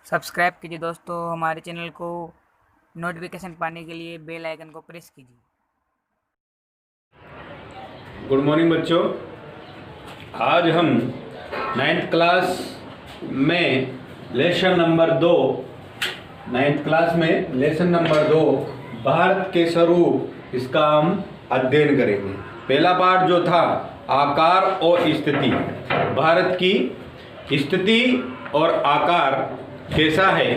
Subscribe कीजिए दोस्तों हमारे चैनल को। नोटिफिकेशन पाने के लिए बेल आइकन को प्रेस कीजिए। गुड मॉर्निंग बच्चों। आज हम 9th क्लास में लेसन नंबर 2 भारत के स्वरूप इसका हम अध्ययन करेंगे। पहला पार्ट जो था आकार और स्थिति, भारत की स्थिति और आकार कैसा है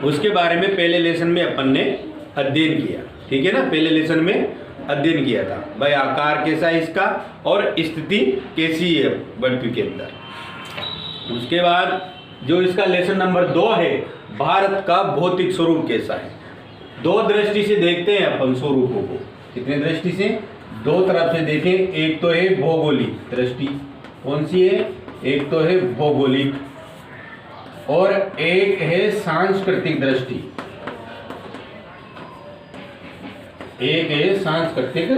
उसके बारे में पहले लेसन में अपन ने अध्ययन किया। ठीक है ना, पहले लेसन में अध्ययन किया था भाई आकार कैसा है इसका और स्थिति कैसी है पृथ्वी के अंदर। उसके बाद जो इसका लेसन नंबर 2 है भारत का भौतिक स्वरूप कैसा है। दो दृष्टि से देखते हैं अपन स्वरूपों को। कितने दृष्टि से? दो तरफ से देखें। एक तो है भौगोलिक दृष्टि, कौन सी है? एक तो है भौगोलिक और एक है सांस्कृतिक दृष्टि। एक है सांस्कृतिक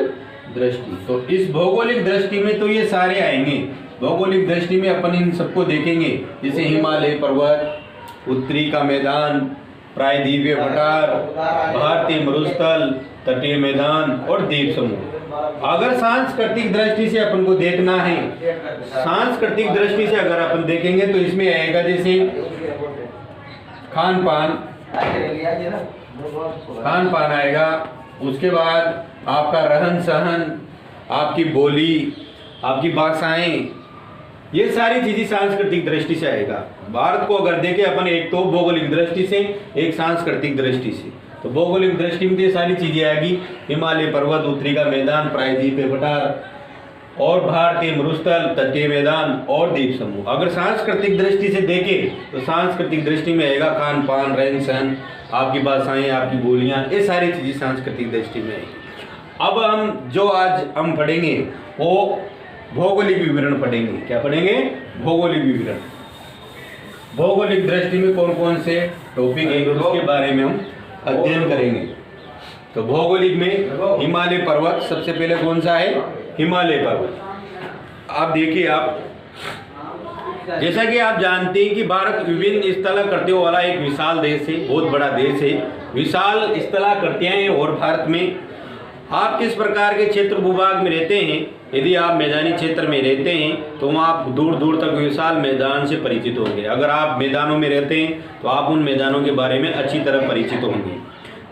दृष्टि। तो इस भौगोलिक दृष्टि में तो ये सारे आएंगे। भौगोलिक दृष्टि में अपन इन सबको देखेंगे, जैसे हिमालय पर्वत, उत्तरी का मैदान, प्रायद्वीपीय पठार, भारतीय मरुस्थल, तटीय मैदान और द्वीप समूह। अगर सांस्कृतिक दृष्टि से अपन को देखना है, सांस्कृतिक दृष्टि से अगर अपन देखेंगे तो इसमें आएगा जैसे खान पान आएगा। उसके बाद आपका रहन सहन, आपकी बोली, आपकी भाषाएं, ये सारी चीजें सांस्कृतिक दृष्टि से आएगा। भारत को अगर देखें अपन एक तो भौगोलिक दृष्टि से, एक सांस्कृतिक दृष्टि से। तो भौगोलिक दृष्टि में ये सारी चीजें आएगी, हिमालय पर्वत, उत्तरी का मैदान, प्रायद्वीपीय पठार और भारतीय मरुस्थल, तटीय मैदान और द्वीप समूह। अगर सांस्कृतिक दृष्टि से देखें तो सांस्कृतिक दृष्टि में आएगा खान पान, रहन सहन, आपकी भाषाएं, आपकी बोलियां, ये सारी चीजें सांस्कृतिक दृष्टि में आएगी। अब हम पढ़ेंगे वो भौगोलिक विवरण पढ़ेंगे। क्या पढ़ेंगे? भौगोलिक विवरण। भौगोलिक दृष्टि में कौन कौन से टॉपिक है उसके बारे में हम अध्ययन करेंगे। तो भौगोलिक में हिमालय पर्वत सबसे पहले कौन सा है? हिमालय पर्वत। आप देखिए, आप जैसा कि आप जानते हैं कि भारत विभिन्न स्थलाकृतियों वाला एक विशाल देश है, बहुत बड़ा देश है। विशाल स्थलाकृतियां हैं और भारत में आप किस प्रकार के क्षेत्र भूभाग में रहते हैं। यदि आप मैदानी क्षेत्र में रहते हैं तो वहाँ आप दूर दूर तक विशाल मैदान से परिचित होंगे। अगर आप मैदानों में रहते हैं तो आप उन मैदानों के बारे में अच्छी तरह परिचित होंगे।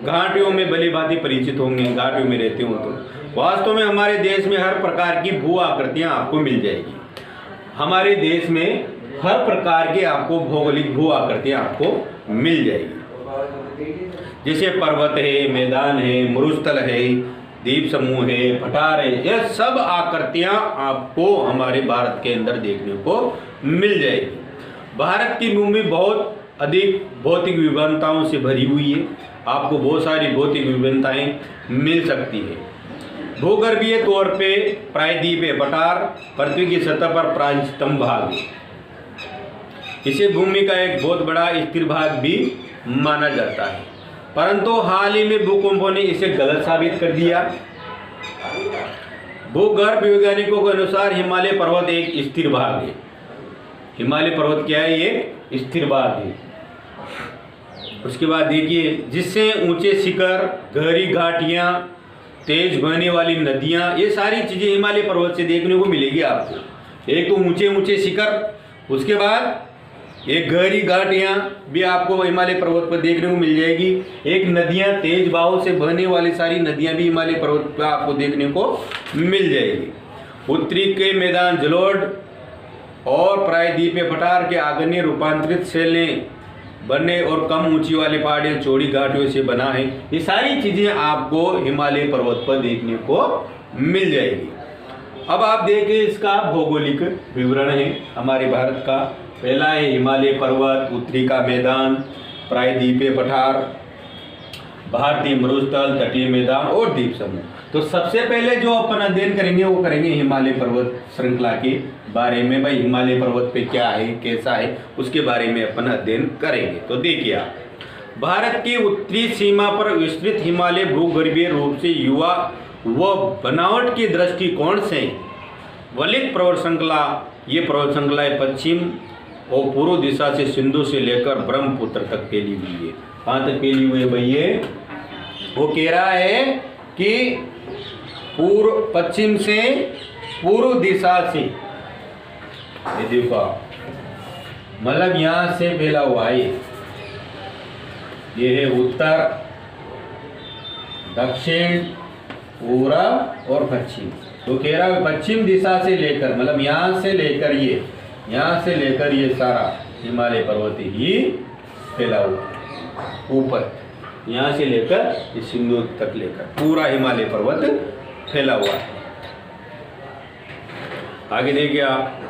घाटियों में भली भांति परिचित होंगे, घाटियों में रहते हो तो। वास्तव में हमारे देश में हर प्रकार की भू आकृतियाँ आपको मिल जाएगी। हमारे देश में हर प्रकार की आपको भौगोलिक भू आकृतियाँ आपको मिल जाएगी। जैसे पर्वत है, मैदान है, मरुस्थल है, द्वीप समूह है, पठार है, यह सब आकृतियां आपको हमारे भारत के अंदर देखने को मिल जाएगी। भारत की भूमि बहुत अधिक भौतिक विभिन्नताओं से भरी हुई है। आपको बहुत सारी भौतिक विभिन्नताएं मिल सकती है। भूगर्भीय तौर पे प्रायद्वीपीय पठार पृथ्वी की सतह पर प्राचीनतम भाग है। इसे भूमि का एक बहुत बड़ा स्थिर भाग भी माना जाता है, परंतु हाल ही में भूकंपों ने इसे गलत साबित कर दिया। भूगर्भ वैज्ञानिकों के अनुसार हिमालय पर्वत एक स्थिर भाग है। हिमालय पर्वत क्या है? एक स्थिर भाग है। उसके बाद देखिए, जिससे ऊंचे शिखर, गहरी घाटियां, तेज बहने वाली नदियां, ये सारी चीजें हिमालय पर्वत से देखने को मिलेगी आपको। एक तो ऊंचे ऊंचे शिखर, उसके बाद एक गहरी घाटियाँ भी आपको हिमालय पर्वत पर देखने को मिल जाएगी। एक नदियाँ, तेज बहाव से बहने वाली सारी नदियाँ भी हिमालय पर्वत पर आपको देखने को मिल जाएगी। उत्तरी के मैदान जलोढ़ और प्रायद्वीपीय पठार के आग्नेय रूपांतरित शैलें बनने और कम ऊंची वाली पहाड़ियाँ चौड़ी घाटियों से बना है। ये सारी चीज़ें आपको हिमालय पर्वत पर देखने को मिल जाएगी। अब आप देखिए, इसका भौगोलिक विवरण है हमारे भारत का। पहला है हिमालय पर्वत, उत्तरी का मैदान, प्रायद्वीपीय पठार, भारतीय मरुस्थल, तटीय मैदान और द्वीप समूह। तो सबसे पहले जो अपन अध्ययन करेंगे वो करेंगे हिमालय पर्वत श्रृंखला के बारे में। भाई हिमालय पर्वत पे क्या है, कैसा है, उसके बारे में अपन अध्ययन करेंगे। तो देखिए आप, भारत की उत्तरी सीमा पर विस्तृत हिमालय भूगर्भीय रूप से युवा व बनावट के दृष्टिकोण से वलित पर्वत श्रृंखला, ये पर्वत श्रृंखला पश्चिम और पूर्व दिशा से सिंधु से लेकर ब्रह्मपुत्र तक फैली हुई है। कहाँ तक फैली हुई है भाई? ये वो कह रहा है कि पूर्व पश्चिम से पूर्व दिशा से, ये देखो मतलब यहाँ से फैला हुआ है। ये है उत्तर, दक्षिण, पूर्व और पश्चिम। तो कह रहा है पश्चिम दिशा से लेकर, मतलब यहाँ से लेकर ये, यहाँ से लेकर ये सारा हिमालय पर्वत ही फैला हुआ ऊपर, यहाँ से लेकर इस सिंधु तक लेकर पूरा हिमालय पर्वत फैला हुआ है। आगे देखिए आप,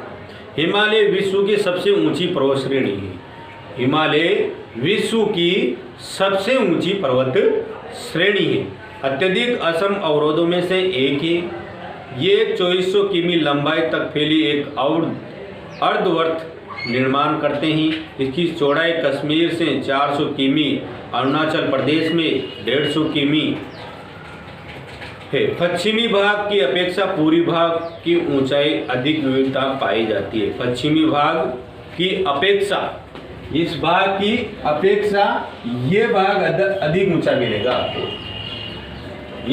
हिमालय विश्व की सबसे ऊंची पर्वत श्रेणी है। हिमालय विश्व की सबसे ऊंची पर्वत श्रेणी है। अत्यधिक असम अवरोधों में से एक है। ये 2400 किमी लंबाई तक फैली एक अर्धवर्त निर्माण करते हैं। इसकी चौड़ाई कश्मीर से 400 किमी, अरुणाचल प्रदेश में 150 किमी है। पश्चिमी भाग की अपेक्षा पूर्वी भाग की ऊंचाई अधिक विविधता पाई जाती है। पश्चिमी भाग की अपेक्षा, इस भाग की अपेक्षा ये भाग अधिक ऊंचा मिलेगा आपको।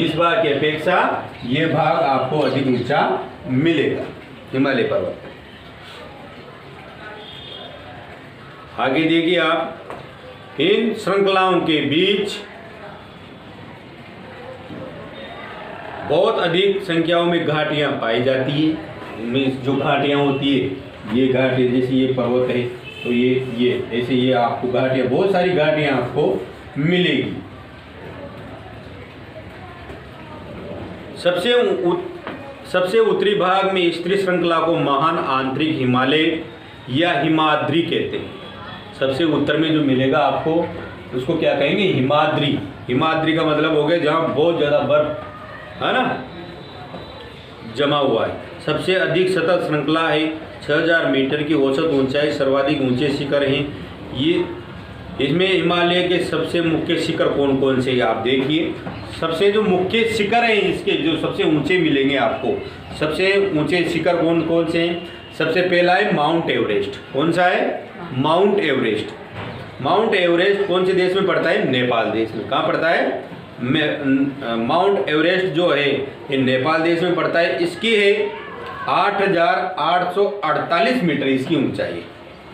इस भाग की अपेक्षा ये भाग आपको अधिक ऊंचा मिलेगा हिमालय पर्वत। आगे देखिए आप, इन श्रृंखलाओं के बीच बहुत अधिक संख्याओं में घाटियां पाई जाती है। इनमें जो घाटियां होती है, ये घाटी जैसे ये पर्वत है तो ये ऐसे ये आपको घाटियां, बहुत सारी घाटियां आपको मिलेगी। सबसे उत्तरी भाग में स्त्री श्रृंखला को महान आंतरिक हिमालय या हिमाद्री कहते हैं। सबसे उत्तर में जो मिलेगा आपको उसको क्या कहेंगे? हिमाद्री। हिमाद्री का मतलब हो गया जहाँ बहुत ज़्यादा बर्फ है ना जमा हुआ है। सबसे अधिक सतत श्रृंखला है। 6000 मीटर की औसत ऊंचाई, सर्वाधिक ऊंचे शिखर हैं। ये इसमें हिमालय के सबसे मुख्य शिखर कौन कौन से आप देखिए। सबसे जो मुख्य शिखर हैं इसके, जो सबसे ऊंचे मिलेंगे आपको, सबसे ऊंचे शिखर कौन कौन से हैं? सबसे पहला है माउंट एवरेस्ट। कौन सा है? Mount Everest. माउंट एवरेस्ट कौन से देश में पड़ता है? नेपाल देश में। कहाँ पड़ता है? माउंट एवरेस्ट जो है ये नेपाल देश में पड़ता है। इसकी है 8848 मीटर इसकी ऊंचाई है।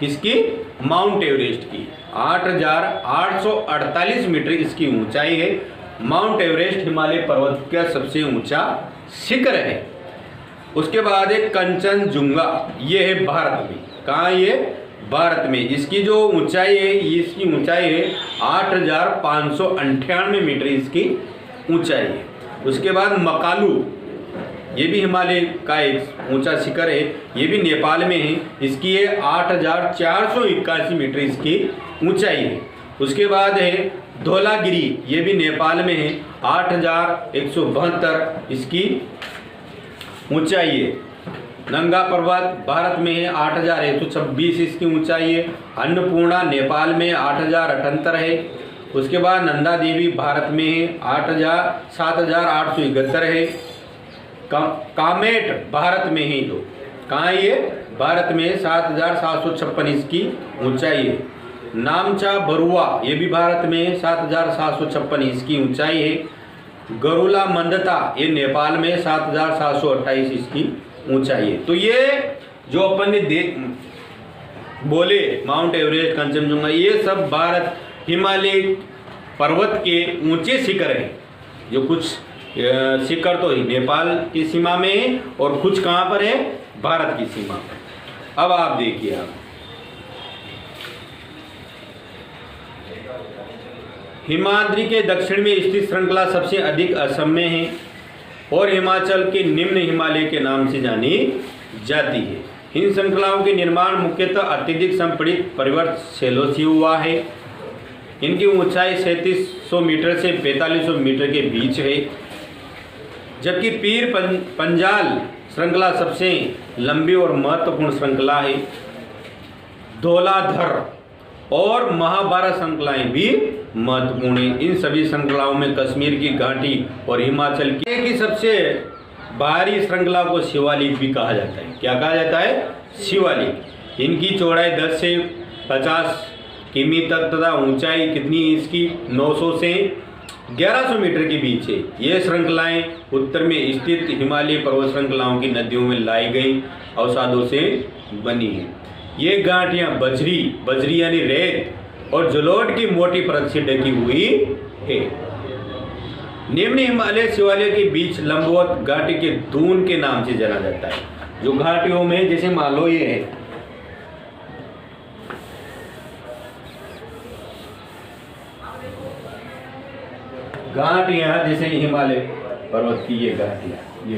किसकी? माउंट एवरेस्ट की 8848 मीटर इसकी ऊंचाई है। माउंट एवरेस्ट हिमालय पर्वत का सबसे ऊंचा शिखर है। उसके बाद एक कंचनजुंगा, ये है भारत में। कहाँ? ये भारत में। इसकी जो ऊंचाई है, इसकी ऊंचाई है 8598 मीटर इसकी ऊंचाई है। उसके बाद मकालू, ये भी हिमालय का एक ऊंचा शिखर है, ये भी नेपाल में है। इसकी है 8481 मीटर इसकी ऊंचाई है। उसके बाद है धौलागिरी, ये भी नेपाल में है, 8172 इसकी ऊंचाई है। नंगा पर्वत भारत में है, 8126 इसकी ऊंचाई है। अन्नपूर्णा नेपाल में 8078 है। उसके बाद नंदा देवी भारत में है, 7871 है। कामेट भारत में है, जो कहाँ ये भारत में 7756 इसकी ऊंचाई है। नामचा बरुआ, ये भी भारत में 7756 इसकी ऊंचाई है। गरुला मंदता, ये नेपाल में 7728 इसकी ऊंचाई है। तो ये जो अपन ने बोले माउंट एवरेस्ट, कंचनजुंगा, ये सब भारत हिमालय पर्वत के ऊंचे शिखर हैं। जो कुछ शिखर तो नेपाल की सीमा में है और कुछ कहाँ पर है? भारत की सीमा पर। अब आप देखिए, आप हिमाद्री के दक्षिण में स्थित श्रृंखला सबसे अधिक असम में है और हिमाचल के निम्न हिमालय के नाम से जानी जाती है। इन श्रृंखलाओं के निर्माण मुख्यतः अत्यधिक संपीड़ित पर्वत शैलों से हुआ है। इनकी ऊंचाई 3700 मीटर से 4500 मीटर के बीच है। जबकि पीर पंजाल श्रृंखला सबसे लंबी और महत्वपूर्ण श्रृंखला है। धौलाधर और महाभारत श्रृंखलाएं भी महत्वपूर्ण है। इन सभी श्रृंखलाओं में कश्मीर की घाटी और हिमाचल की सबसे बाहरी श्रृंखला को शिवालिक भी कहा जाता है। क्या कहा जाता है? शिवालिक। इनकी चौड़ाई 10 से 50 किमी तक तथा ऊंचाई कितनी इसकी 900 से 1100 मीटर के बीच है। ये श्रृंखलाएं उत्तर में स्थित हिमालय पर्वत श्रृंखलाओं की नदियों में लाई गई अवसादों से बनी है। ये गांठियां बजरी यानी रेत और जलोढ़ की मोटी परत से ढकी हुई है। निम्न हिमालय शिवालय के बीच लंबवत घाटी के दून के नाम से जाना जाता है। जो घाटियों में जैसे मान लो ये है, घाटियां जैसे हिमालय पर्वत की ये घाटियां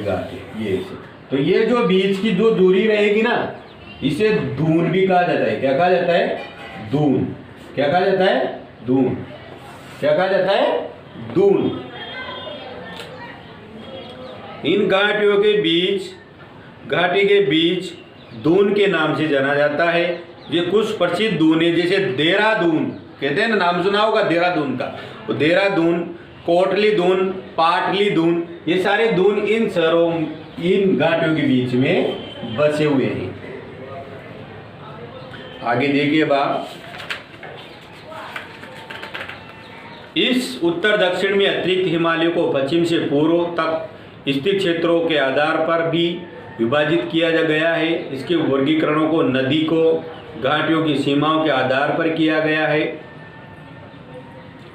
ये ऐसे, तो ये जो बीच की जो दूरी रहेगी ना, इसे दून भी कहा जाता है। क्या कहा जाता है? दून। क्या कहा जाता है? दून। क्या कहा जाता है? दून। इन घाटियों के बीच, घाटी के बीच दून के नाम से जाना जाता है। ये कुछ प्रसिद्ध दून है, जैसे देहरादून कहते हैं ना, नाम सुना होगा देहरादून का। तो देहरादून, कोटली दून, पाटली दून, ये सारे दून इन शहरों, इन घाटियों के बीच में बसे हुए हैं। आगे देखिए बाप, इस उत्तर दक्षिण में अतिरिक्त हिमालय को पश्चिम से पूर्व तक स्थित क्षेत्रों के आधार पर भी विभाजित किया जा गया है। इसके वर्गीकरणों को नदी को घाटियों की सीमाओं के आधार पर किया गया है।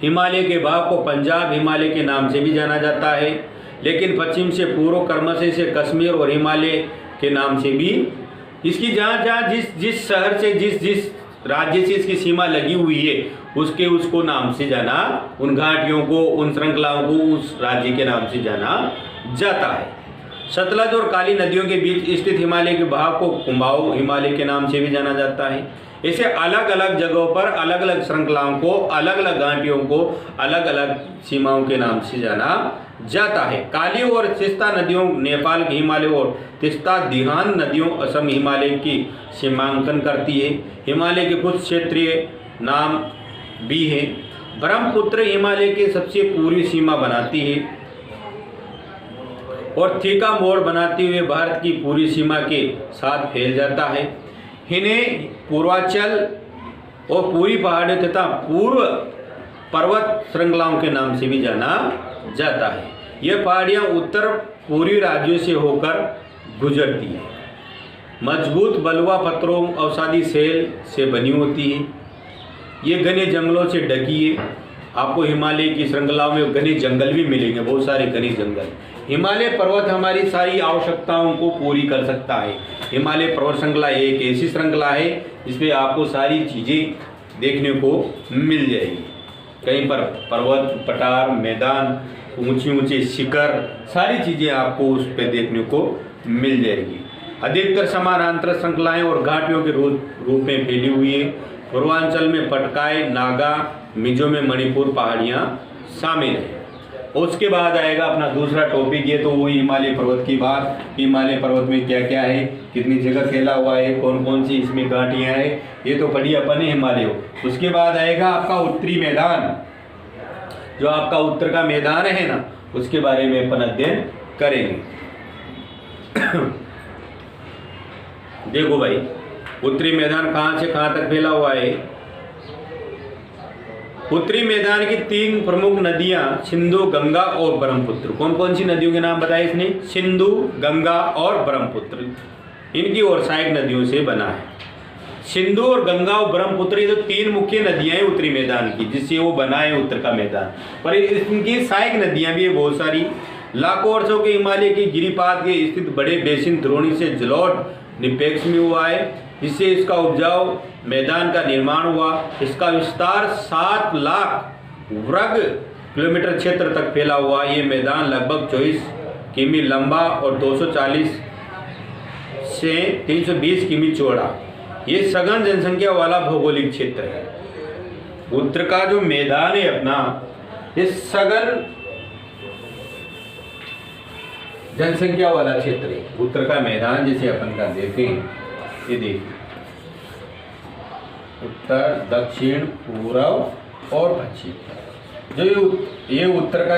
हिमालय के भाग को पंजाब हिमालय के नाम से भी जाना जाता है, लेकिन पश्चिम से पूर्व क्रमशः से कश्मीर और हिमालय के नाम से भी। इसकी जहाँ जिस शहर से जिस राज्य से इसकी सीमा लगी हुई है, उसको नाम से जाना, उन घाटियों को, उन श्रृंखलाओं को उस राज्य के नाम से जाना जाता है। सतलज और काली नदियों के बीच स्थित हिमालय के भाग को कुमाऊं हिमालय के नाम से भी जाना जाता है। इसे अलग अलग जगहों पर अलग अलग श्रृंखलाओं को, अलग अलग घाटियों को अलग अलग सीमाओं के नाम से जाना जाता है। काली और तिस्ता नदियों नेपाल के हिमालय और तिस्ता दिहान नदियों असम हिमालय की सीमांकन करती है। हिमालय के कुछ क्षेत्रीय नाम भी हैं। ब्रह्मपुत्र हिमालय के सबसे पूर्वी सीमा बनाती है और थीका मोड़ बनाते हुए भारत की पूरी सीमा के साथ फैल जाता है। इन्हें पूर्वांचल और पूरी पहाड़ियों तथा पूर्व पर्वत श्रृंखलाओं के नाम से भी जाना जाता है। यह पहाड़ियाँ उत्तर पूर्वी राज्यों से होकर गुजरती हैं। मजबूत बलुआ पत्थरों अवसादी सेल से बनी होती है। ये घने जंगलों से ढकी है। आपको हिमालय की श्रृंखलाओं में घने जंगल भी मिलेंगे, बहुत सारे घने जंगल। हिमालय पर्वत हमारी सारी आवश्यकताओं को पूरी कर सकता है। हिमालय पर्वत श्रृंखला एक ऐसी श्रृंखला है जिसपे आपको सारी चीज़ें देखने को मिल जाएगी। कहीं पर पर्वत, पठार, मैदान, ऊंचे ऊंचे शिखर, सारी चीज़ें आपको उस पर देखने को मिल जाएगी। अधिकतर समानांतर श्रृंखलाएं और घाटियों के रूप में फैली हुई है। पूर्वांचल में पटकाई, नागा, मिजो में मणिपुर पहाड़ियाँ शामिल है। उसके बाद आएगा अपना दूसरा टॉपिक, ये तो वही हिमालय पर्वत की बात। हिमालय पर्वत में क्या क्या है, कितनी जगह फैला हुआ है, कौन कौन सी इसमें घाटियाँ हैं, ये तो पढ़ी अपन है हिमालय। उसके बाद आएगा आपका उत्तरी मैदान, जो आपका उत्तर का मैदान है ना, उसके बारे में अपन अध्ययन करेंगे। देखो भाई, उत्तरी मैदान कहाँ से कहाँ तक फैला हुआ है। उत्तरी मैदान की 3 प्रमुख नदियां सिंधु, गंगा और ब्रह्मपुत्र। कौन कौन सी नदियों के नाम बताए इसने? सिंधु, गंगा और ब्रह्मपुत्र। इनकी और सहायक नदियों से बना है। सिंधु और गंगा और ब्रह्मपुत्र, ये तो 3 मुख्य नदियां हैं उत्तरी मैदान की, जिससे वो बना है उत्तर का मैदान। पर इनकी सहायक नदियां भी है बहुत सारी। लाखों वर्षों के हिमालय की गिरिपाद के स्थित बड़े बेसिन द्रोणी से जलोढ़ निरपेक्ष में हुआ है, जिससे इसका उपजाऊ मैदान का निर्माण हुआ। इसका विस्तार 7 लाख वर्ग किलोमीटर क्षेत्र तक फैला हुआ। ये मैदान लगभग 24 किमी लंबा और 240 से 320 किमी चौड़ा। ये सघन जनसंख्या वाला भौगोलिक क्षेत्र है। उत्तर का जो मैदान है अपना, ये सघन जनसंख्या वाला क्षेत्र है। उत्तर का मैदान जिसे अपन का देखें, ये देखिए, उत्तर, दक्षिण, पूर्व और पश्चिम। जो ये उत्तर का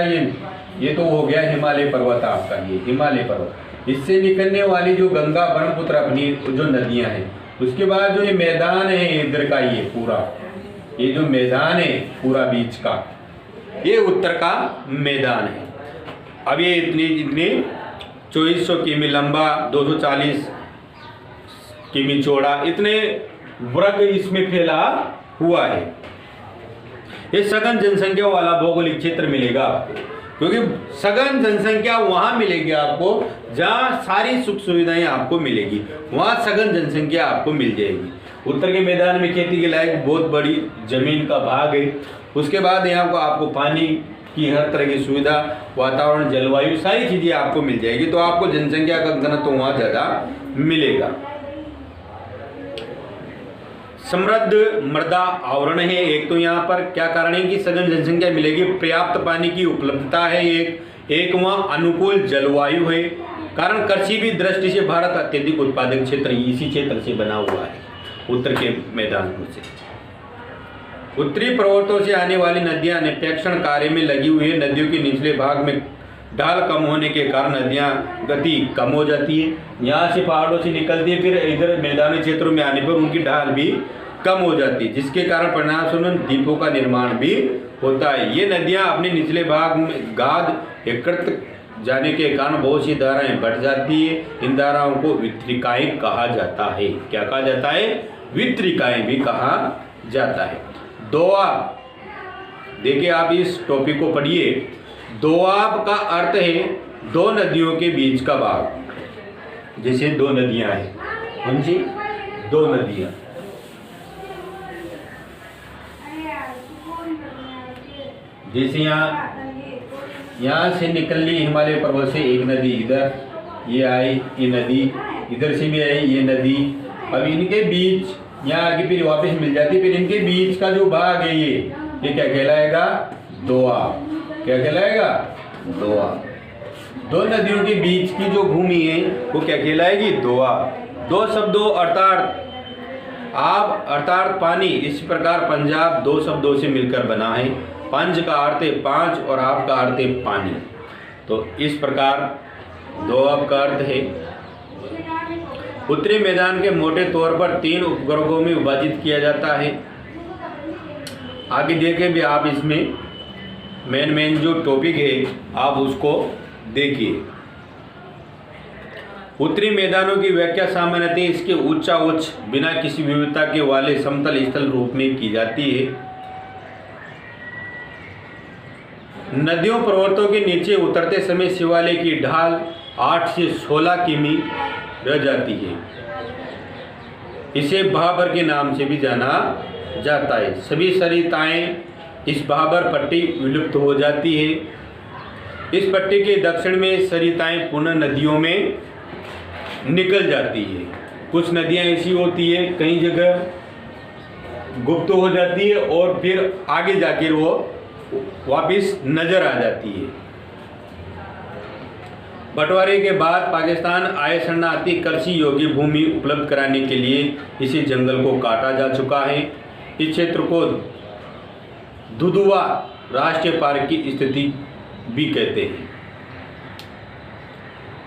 ये तो हो गया हिमालय पर्वत आपका, ये हिमालय पर्वत। इससे निकलने वाली जो गंगा, ब्रह्मपुत्र अपनी जो नदियां हैं, उसके बाद जो ये मैदान है इधर का, ये जो मैदान है पूरा बीच का, ये उत्तर का मैदान है। अब ये इतनी 2400 किमी लंबा, 240 किमी चौड़ा, इतने वर्ग इसमें फैला हुआ है। ये सघन जनसंख्या वाला भौगोलिक क्षेत्र मिलेगा आपको, क्योंकि सघन जनसंख्या वहां मिलेगी आपको जहां सारी सुख सुविधाएं आपको मिलेगी, वहां सघन जनसंख्या आपको मिल जाएगी। उत्तर के मैदान में खेती के लायक बहुत बड़ी जमीन का भाग है। उसके बाद यहाँ को आपको पानी की हर तरह की सुविधा, वातावरण, जलवायु, सारी चीजें आपको मिल जाएगी, तो आपको जनसंख्या का घनत्व तो वहां ज्यादा मिलेगा। समृद्ध मृदा आवरण है एक, तो यहाँ पर क्या कारण है कि सघन जनसंख्या मिलेगी, पर्याप्त पानी की उपलब्धता है एक वहाँ अनुकूल जलवायु है। कारण कृषि भी दृष्टि से भारत अत्यधिक उत्पादक क्षेत्र इसी क्षेत्र से बना हुआ है, उत्तर के मैदानों से। उत्तरी पर्वतों से आने वाली नदियां निपेक्षण कार्य में लगी हुई है। नदियों के निचले भाग में ढाल कम होने के कारण नदियां गति कम हो जाती है, यहाँ से पहाड़ों से निकलती है, फिर इधर मैदानी क्षेत्रों में आने पर उनकी ढाल भी कम हो जाती है, जिसके कारण परिणामस्वरूप द्वीपों का निर्माण भी होता है। ये नदियां अपने निचले भाग में गाद एकत्र जाने के कारण बहुत सी धाराएं बढ़ जाती है। इन धाराओं को वितरिकाएं कहा जाता है। क्या कहा जाता है? वितरिकाएं भी कहा जाता है। दोआब, देखिए आप इस टॉपिक को पढ़िए। दोआब का अर्थ है दो नदियों के बीच का भाग। जैसे दो नदियां हैं, कौन सी? दो नदियां। जैसे यहाँ से निकल ली हिमालय पर्वत से एक नदी, इधर ये आई, ये नदी इधर से भी आई, ये नदी। अब इनके बीच यहाँ आगे फिर वापस मिल जाती, फिर इनके बीच का जो भाग है ये क्या कहलाएगा? दोआब। क्या कहलाएगा? दोआब। दो नदियों के बीच की जो भूमि है वो क्या कहलाएगी? दोआब। दो शब्दों अर्थात आब अर्थात पानी, इस प्रकार पंजाब दो शब्दों से मिलकर बना है। पंज का अर्थ है पांच और आप का अर्थ है पानी, तो इस प्रकार दोआब का अर्थ है। उत्तरी मैदान के मोटे तौर पर 3 उपवर्गों में विभाजित किया जाता है। आगे देखें भी आप, इसमें मेन जो टॉपिक है आप उसको देखिए। उत्तरी मैदानों की व्याख्या सामान्यतः इसके उच्च बिना किसी विविधता के वाले समतल स्थल रूप में की जाती है। नदियों पर्वतों के नीचे उतरते समय शिवालय की ढाल 8 से 16 किमी रह जाती है। इसे भाबर के नाम से भी जाना जाता है। सभी सरिताएं इस भाबर पट्टी विलुप्त हो जाती है। इस पट्टी के दक्षिण में सरिताएं पुनः नदियों में निकल जाती है। कुछ नदियां ऐसी होती है, कई जगह गुप्त हो जाती है और फिर आगे जाकर वो वापिस नजर आ जाती है। बंटवारे के बाद पाकिस्तान आय शरणार्थी कृषि योग्य भूमि उपलब्ध कराने के लिए इसी जंगल को काटा जा चुका है। इस क्षेत्र को दुधुआ राष्ट्रीय पार्क की स्थिति भी कहते हैं।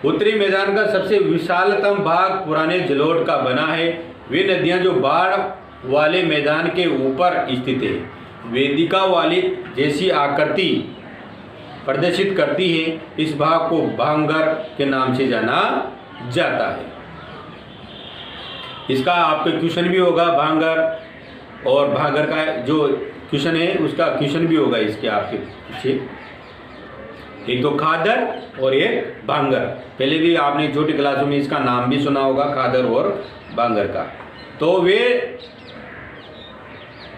उत्तरी मैदान का सबसे विशालतम भाग पुराने जलोढ़ का बना है। वे नदियां जो बाढ़ वाले मैदान के ऊपर स्थित है, वेदिका वाली जैसी आकृति प्रदर्शित करती है। इस भाग को भांगर के नाम से जाना जाता है। इसका आपका क्वेश्चन भी होगा भांगर, और भांगर का जो क्वेश्चन है उसका क्वेश्चन भी होगा इसके आपके पीछे। एक तो खादर और एक भांगर। पहले भी आपने छोटी क्लासों में इसका नाम भी सुना होगा, खादर और भांगर का। तो वे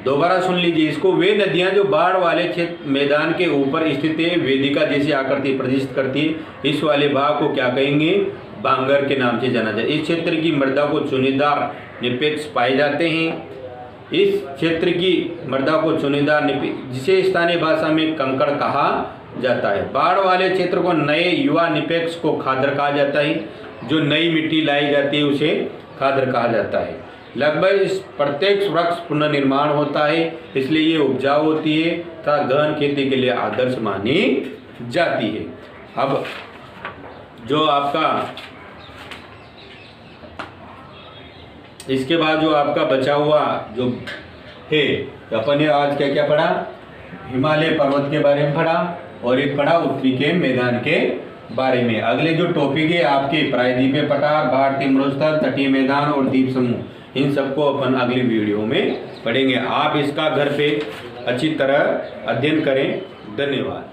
दोबारा सुन लीजिए इसको। वे नदियां जो बाढ़ वाले क्षेत्र मैदान के ऊपर स्थित है, वेदिका जैसी आकृति प्रदर्शित करती है, इस वाले भाग को क्या कहेंगे? भांगर के नाम से जाना जाए। इस क्षेत्र की मृदा को चुनीदार निरपेक्ष पाए जाते हैं। इस क्षेत्र की मृदा को चुनीदार जिसे स्थानीय भाषा में कंकड़ कहा जाता है। बाढ़ वाले क्षेत्र को नए युवा निरपेक्ष को खादर कहा जाता है। जो नई मिट्टी लाई जाती है उसे खादर कहा जाता है। लगभग इस प्रत्येक वृक्ष पुनर्निर्माण होता है, इसलिए ये उपजाऊ होती है तथा गहन खेती के लिए आदर्श मानी जाती है। अब जो आपका इसके बाद जो आपका बचा हुआ जो है, अपन ने आज क्या क्या पढ़ा, हिमालय पर्वत के बारे में पढ़ा और एक पढ़ा उत्तरी के मैदान के बारे में। अगले जो टॉपिक है आपके प्रायद्वीपीय पठार, भारतीय मरुस्थल, तटीय मैदान और द्वीप समूह, इन सबको अपन अगले वीडियो में पढ़ेंगे। आप इसका घर पे अच्छी तरह अध्ययन करें। धन्यवाद।